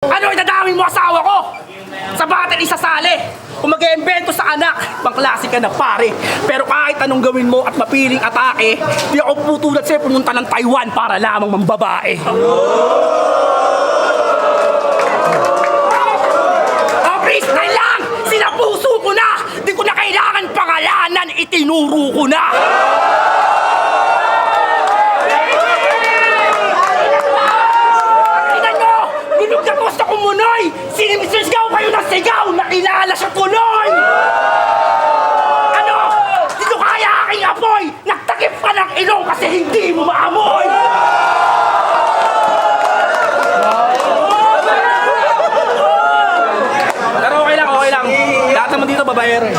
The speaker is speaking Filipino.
Ano idadaming mo asawa ko? Sa battle isasali. Kung mag-iimbento sa anak, pang klase ka na pare. Pero kahit anong gawin mo at mapiling atake, di ako putulad sa'yo pumunta ng Taiwan para lamang mambabae. Freestyle lang! Sinapuso ko na! Di ko na kailangan pangalanan, itinuro ko na! Tingnan nyo! Gunog na gusto ko munoy! Sinisigaw kayo ng sigaw! Nakilala siya tuloy! Ano? Di nyo kaya aking apoy! Nagtakip ka ng ilong kasi hindi mo maamoy! Pero okay lang. Lahat naman dito babaero eh.